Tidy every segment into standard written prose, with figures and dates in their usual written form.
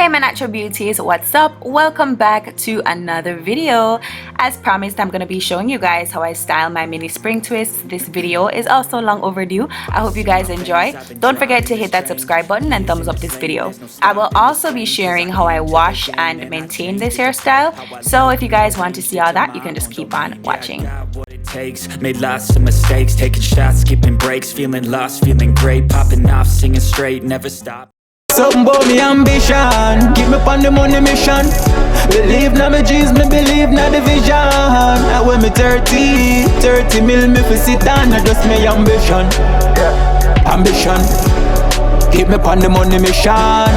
Hey my natural beauties, what's up? Welcome back to another video. As promised, I'm going to be showing you guys how I style my mini spring twists. This video is also long overdue. I hope you guys enjoy. Don't forget to hit that subscribe button and thumbs up this video. I will also be sharing how I wash and maintain this hairstyle. So if you guys want to see all that, you can just keep on watching. Made lots of mistakes, taking shots, skipping breaks, feeling lost, feeling great, popping off, singing straight, never stop. Something about me ambition, keep me on the money mission. Believe na me dreams, me believe na the vision. And when me 30 mil me fi sit down, na just me ambition. Ambition, keep me on the money mission.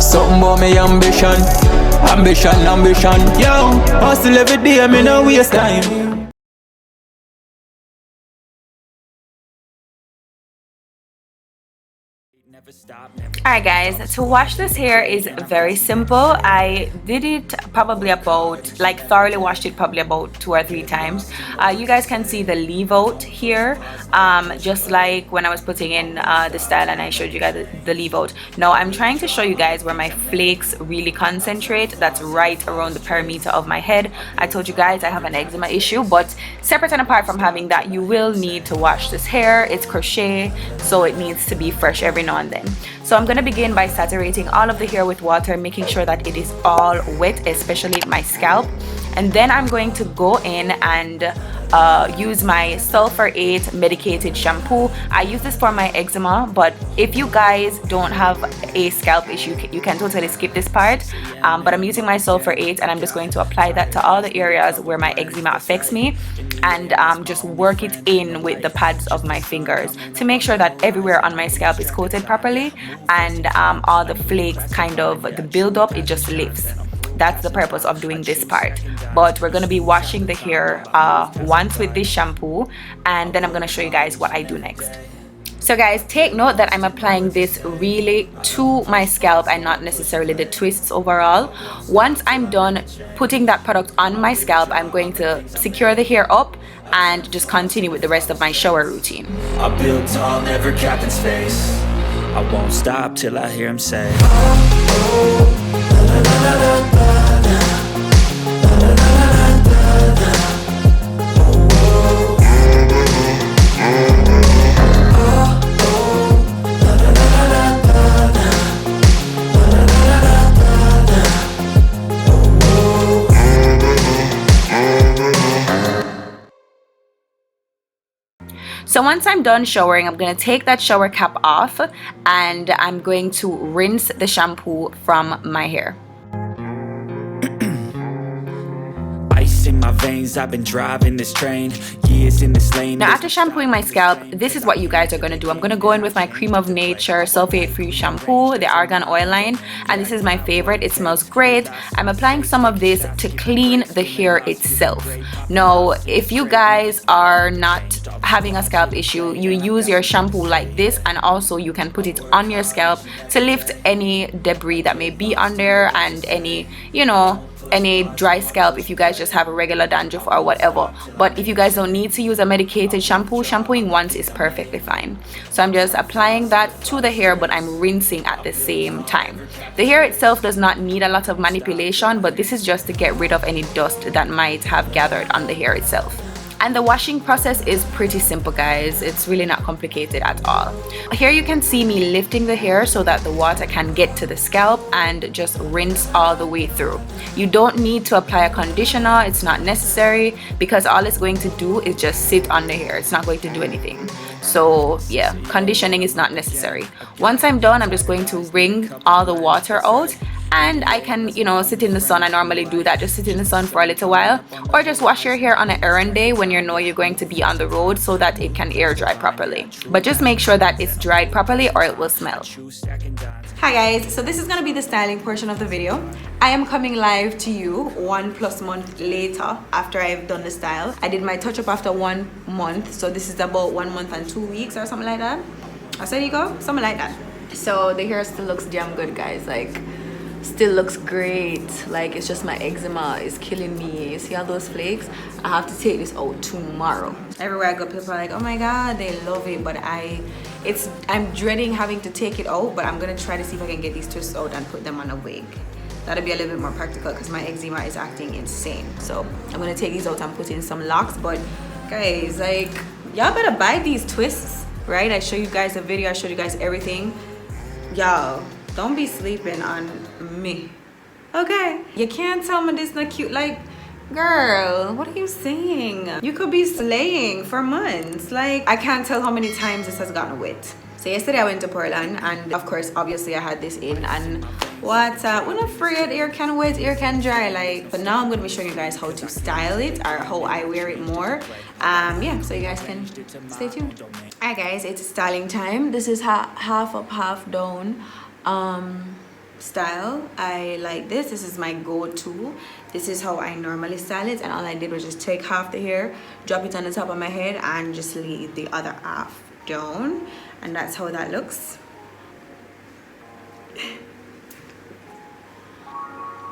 Something about me ambition, ambition. Yo, hustle every day, me no waste time. Alright guys, to wash this hair is very simple. I did it probably about, like thoroughly washed it probably about 2 or 3 times. You guys can see the leave out here, just like when I was putting in the style and I showed you guys the leave out. Now I'm trying to show you guys where my flakes really concentrate. That's right around the perimeter of my head. I told you guys I have an eczema issue, but separate and apart from having that, you will need to wash this hair. It's crochet, so it needs to be fresh every now and then. So I'm going to begin by saturating all of the hair with water, making sure that it is all wet, especially my scalp. And then I'm going to go in and use my sulfur 8 medicated shampoo. I use this for my eczema, but if you guys don't have a scalp issue, you can totally skip this part. But I'm using my sulfur 8 and I'm just going to apply that to all the areas where my eczema affects me, and just work it in with the pads of my fingers to make sure that everywhere on my scalp is coated properly, and all the flakes, kind of the buildup, it just lifts. That's the purpose of doing this part. But we're going to be washing the hair once with this shampoo, and then I'm going to show you guys what I do next. So guys, take note that I'm applying this really to my scalp and not necessarily the twists overall. Once I'm done putting that product on my scalp, I'm going to secure the hair up and just continue with the rest of my shower routine. I build tall, never capped in space. I won't stop till I hear him say, So once I'm done showering, I'm going to take that shower cap off and I'm going to rinse the shampoo from my hair. ice in my veins, I've been driving this train, years in this lane. Now after shampooing my scalp, this is what you guys are going to do. I'm going to go in with my Cream of Nature sulfate free shampoo, the argan oil line, and this is my favorite. It smells great. I'm applying some of this to clean the hair itself. Now if you guys are not having a scalp issue, you use your shampoo like this, and also you can put it on your scalp to lift any debris that may be on there, and any, you know, any dry scalp if you guys just have a regular dandruff or whatever. But if you guys don't need to use a medicated shampoo, shampooing once is perfectly fine. So I'm just applying that to the hair, but I'm rinsing at the same time. The hair itself does not need a lot of manipulation, but this is just to get rid of any dust that might have gathered on the hair itself. And the washing process is pretty simple guys. It's really not complicated at all. Here you can see me lifting the hair so that the water can get to the scalp, and just rinse all the way through. You don't need to apply a conditioner. It's not necessary, because all it's going to do is just sit on the hair. It's not going to do anything. So yeah, conditioning is not necessary. Once I'm done, I'm just going to wring all the water out, and I can, you know, sit in the sun. I normally do that, just sit in the sun for a little while, or just wash your hair on an errand day when you know you're going to be on the road, so that it can air dry properly. But just make sure that it's dried properly or it will smell. Hi guys, so this is going to be the styling portion of the video. I am coming live to you 1+ month later after I've done the style. I did my touch up after 1 month, so this is about 1 month and 2 weeks or something like that. I said you go, something like that. So the hair still looks damn good guys. Like, still looks great. Like, it's just my eczema is killing me. You see all those flakes? I have to take this out tomorrow. Everywhere I go, people are like, oh my god, they love it, but I'm dreading having to take it out, but I'm gonna try to see if I can get these twists out and put them on a wig. That'll be a little bit more practical because my eczema is acting insane. So I'm gonna take these out and put in some locks. But guys, like, y'all better buy these twists, right? I show you guys a video, I showed you guys everything. Y'all, don't be sleeping on me, okay? You can't tell me this not cute. Like, girl, what are you saying? You could be slaying for months. Like, I can't tell how many times this has gotten wet. So yesterday I went to Portland, and of course, obviously I had this in, and what, when I'm afraid air can wet, air can dry, like, but now I'm gonna be showing you guys how to style it, or how I wear it more. Yeah, so you guys can stay tuned. Alright guys, it's styling time. This is half up, half down style. I like this. This is my go-to. This is how I normally style it, and all I did was just take half the hair, drop it on the top of my head, and just leave the other half down, and that's how that looks.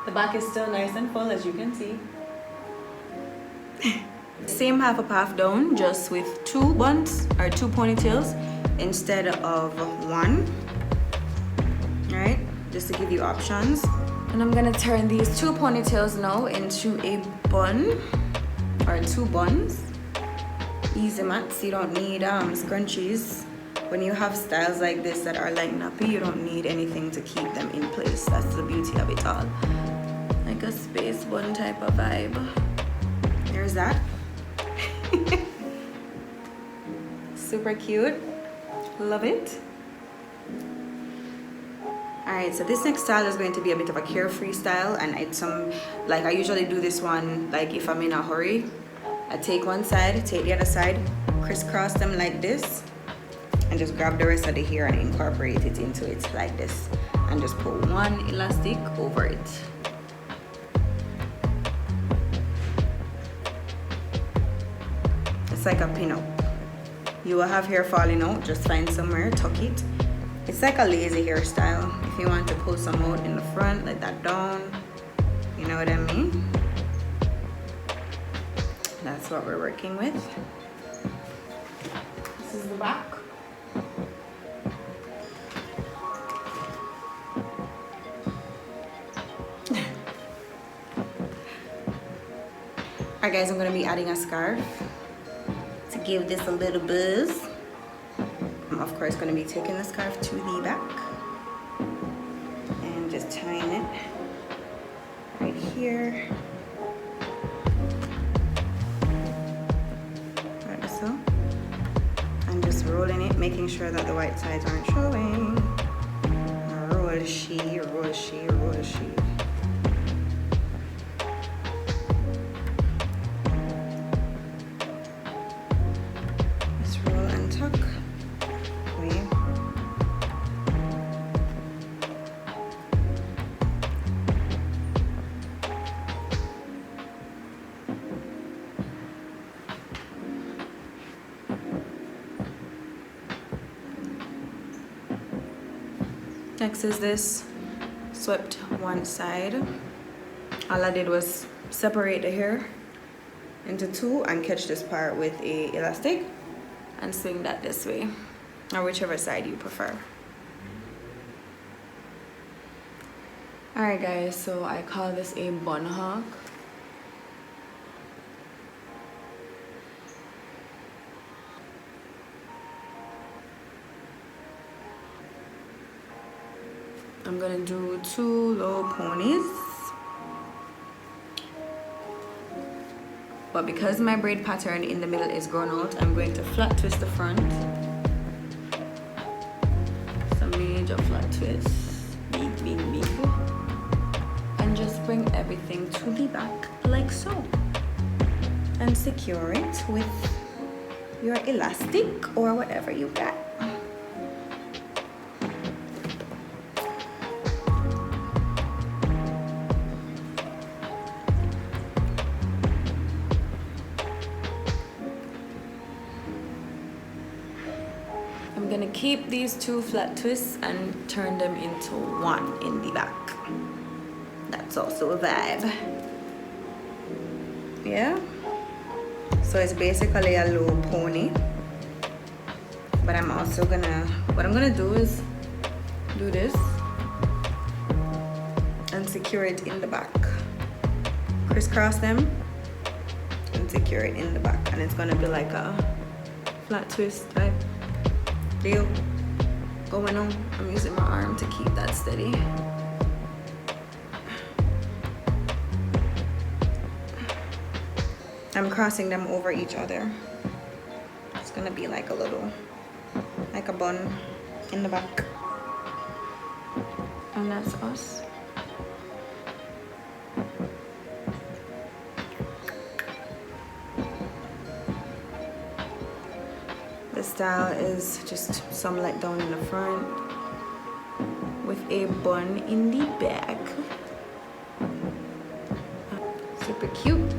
The back is still nice and full, as you can see. Same half up, half down, just with 2 buns or 2 ponytails instead of 1. All right, just to give you options. And I'm gonna turn these 2 ponytails now into a bun, or 2 buns. Easy mats. You don't need scrunchies. When you have styles like this that are like nappy, you don't need anything to keep them in place. That's the beauty of it all. Like a space bun type of vibe. There's that. Super cute. Love it. Alright, so this next style is going to be a bit of a carefree style, and it's like, I usually do this one like if I'm in a hurry. I take one side, take the other side, crisscross them like this, and just grab the rest of the hair and incorporate it into it like this, and just put one elastic over it. It's like a pin-up. You will have hair falling out, just find somewhere, tuck it. It's like a lazy hairstyle. If you want to pull some out in the front, let that down, you know what I mean? That's what we're working with. This is the back. Alright guys, I'm going to be adding a scarf to give this a little buzz. I'm of course going to be taking the scarf to the back and just tying it right here. Like so. And just rolling it, making sure that the white sides aren't showing. Roll she, roll she, roll she. Next is this, swept one side. All I did was separate the hair into 2 and catch this part with a elastic and swing that this way, or whichever side you prefer. Alright guys, so I call this a bun hawk. I'm gonna do 2 low ponies, but because my braid pattern in the middle is grown out, I'm going to flat twist the front, some major flat twists, big, and just bring everything to the back like so, and secure it with your elastic or whatever you got. gonna keep these 2 flat twists and turn them into 1 in the back. That's also a vibe. Yeah, so it's basically a low pony, but I'm also gonna, what I'm gonna do is do this and secure it in the back, crisscross them and secure it in the back, and it's gonna be like a flat twist type deal going on. I'm using my arm to keep that steady. I'm crossing them over each other. It's gonna be like a little, like a bun in the back. And that's us. The style is just some let down in the front with a bun in the back. Super cute.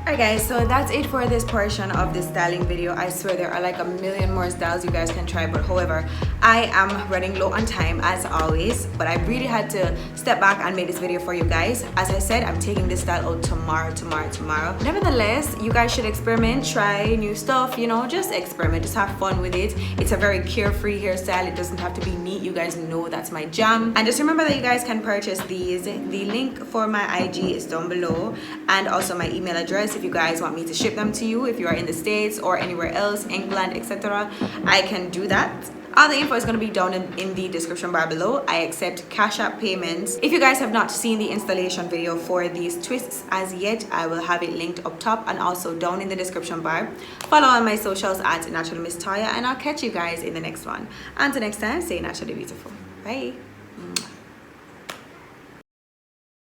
Alright guys, so that's it for this portion of this styling video. I swear there are like a million more styles you guys can try, but however, I am running low on time as always, but I really had to step back and make this video for you guys. As I said, I'm taking this style out tomorrow. Nevertheless, you guys should experiment, try new stuff, you know, just experiment, just have fun with it. It's a very carefree hairstyle. It doesn't have to be neat. You guys know that's my jam. And just remember that you guys can purchase these. The link for my IG is down below, and also my email address if you guys want me to ship them to you. If you are in the States or anywhere else, England, etc., I can do that. All the info is going to be down in the description bar below. I accept CashApp payments. If you guys have not seen the installation video for these twists as yet, I will have it linked up top and also down in the description bar. Follow on my socials at NaturallyMsToya, and I'll catch you guys in the next one. Until next time, stay naturally beautiful. Bye.